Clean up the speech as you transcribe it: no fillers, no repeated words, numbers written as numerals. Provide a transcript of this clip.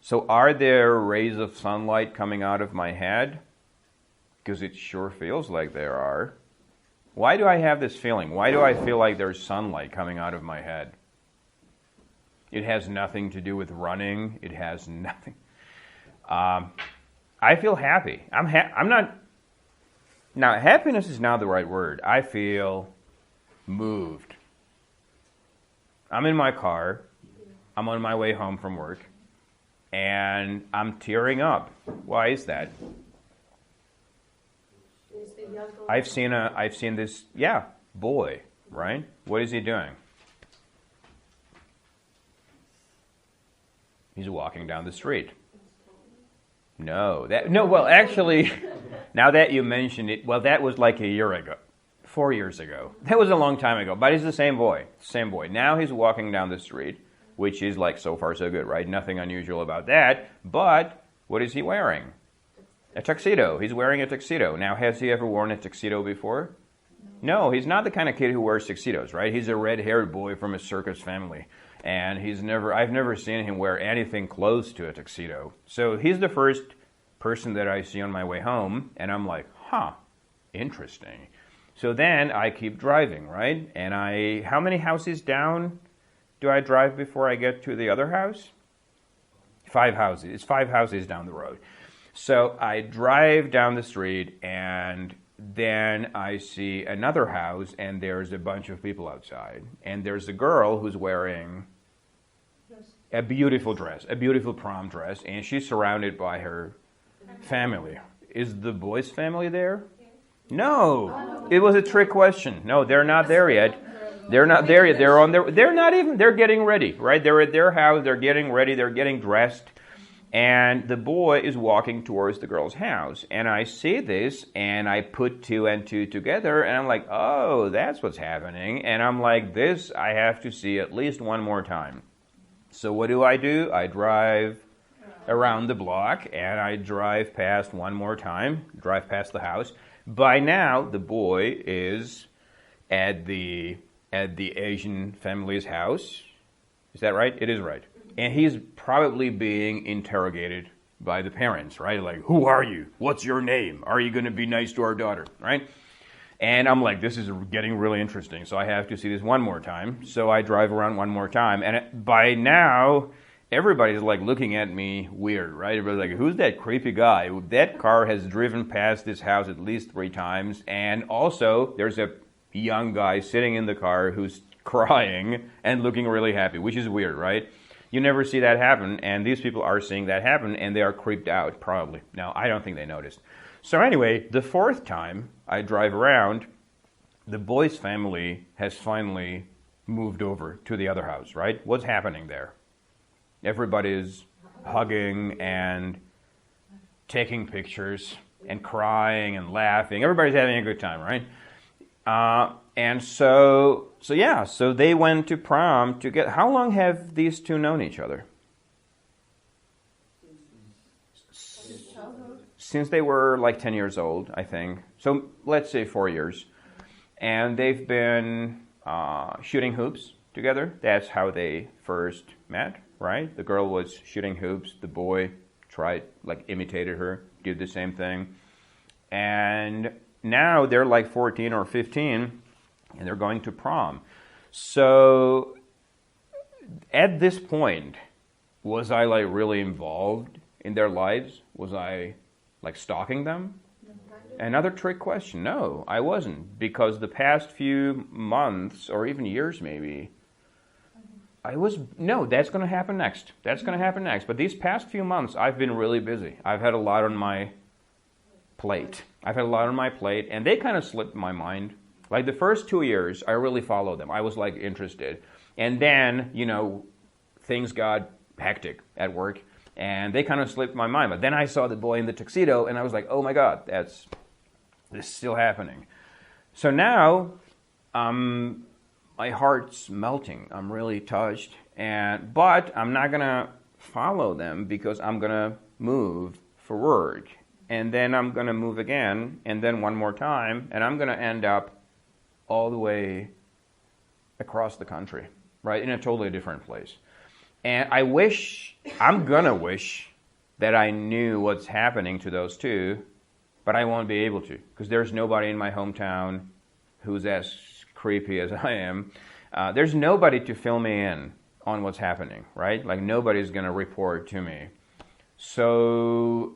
So are there rays of sunlight coming out of my head? Because it sure feels like there are. Why do I have this feeling? Why do I feel like there's sunlight coming out of my head? It has nothing to do with running. It has nothing. I feel happy. I'm not. Now, happiness is not the right word. I feel moved. I'm in my car. I'm on my way home from work. And I'm tearing up. Why is that? I've seen this, boy, right? What is he doing? He's walking down the street. Well, actually, now that you mention it, well, that was like a year ago, 4 years ago. That was a long time ago, but he's the same boy. Now he's walking down the street, which is like so far so good, right? Nothing unusual about that. But what is he wearing? A tuxedo. He's wearing a tuxedo. Now, has he ever worn a tuxedo before? No, he's not the kind of kid who wears tuxedos, right? He's a red-haired boy from a circus family. And I've never seen him wear anything close to a tuxedo. So he's the first person that I see on my way home, and I'm like, interesting. So then I keep driving, right? And how many houses down do I drive before I get to the other house? 5 houses. It's 5 houses down the road. So I drive down the street, and then I see another house, and there's a bunch of people outside. And there's a girl who's wearing a beautiful dress, a beautiful prom dress, and she's surrounded by her family. Is the boy's family there? No. It was a trick question. No, they're not there yet. They're not there yet. They're getting ready, right? They're at their house, they're getting ready, they're getting dressed. And the boy is walking towards the girl's house. And I see this, and I put 2 and 2 together, and I'm like, oh, that's what's happening. And I'm like, this I have to see at least one more time. So what do? I drive around the block, and I drive past one more time, drive past the house. By now, the boy is at the Asian family's house. Is that right? It is right. And he's probably being interrogated by the parents, right? Like, who are you? What's your name? Are you going to be nice to our daughter, right? And I'm like, this is getting really interesting, so I have to see this one more time. So I drive around one more time, and by now, everybody's like looking at me weird, right? Everybody's like, who's that creepy guy? That car has driven past this house at least 3 times, and also there's a young guy sitting in the car who's crying and looking really happy, which is weird, right? You never see that happen, and these people are seeing that happen, and they are creeped out, probably. Now, I don't think they noticed. So anyway, the 4th time I drive around, the boy's family has finally moved over to the other house, right? What's happening there? Everybody's hugging and taking pictures and crying and laughing. Everybody's having a good time, right? And so they went to prom together. How long have these two known each other? Since they were like 10 years old, I think. So let's say 4 years. And they've been shooting hoops together. That's how they first met, right? The girl was shooting hoops. The boy imitated her, did the same thing. And now they're like 14 or 15, and they're going to prom. So at this point, was I like really involved in their lives? Was I like stalking them? Another trick question. No, I wasn't, because the past few months or even years maybe, that's going to happen next. But these past few months, I've been really busy. I've had a lot on my plate. And they kind of slipped my mind. Like the first 2 years, I really followed them. I was like interested. And then, things got hectic at work, and they kind of slipped my mind. But then I saw the boy in the tuxedo, and I was like, oh my God, this is still happening. So now, my heart's melting. I'm really touched. But I'm not going to follow them because I'm going to move for work. And then I'm going to move again, and then one more time, and I'm going to end up all the way across the country, right, in a totally different place. And I'm gonna wish that I knew what's happening to those two, but I won't be able to, because there's nobody in my hometown who's as creepy as I am. There's nobody to fill me in on what's happening, right? Like nobody's gonna report to me. So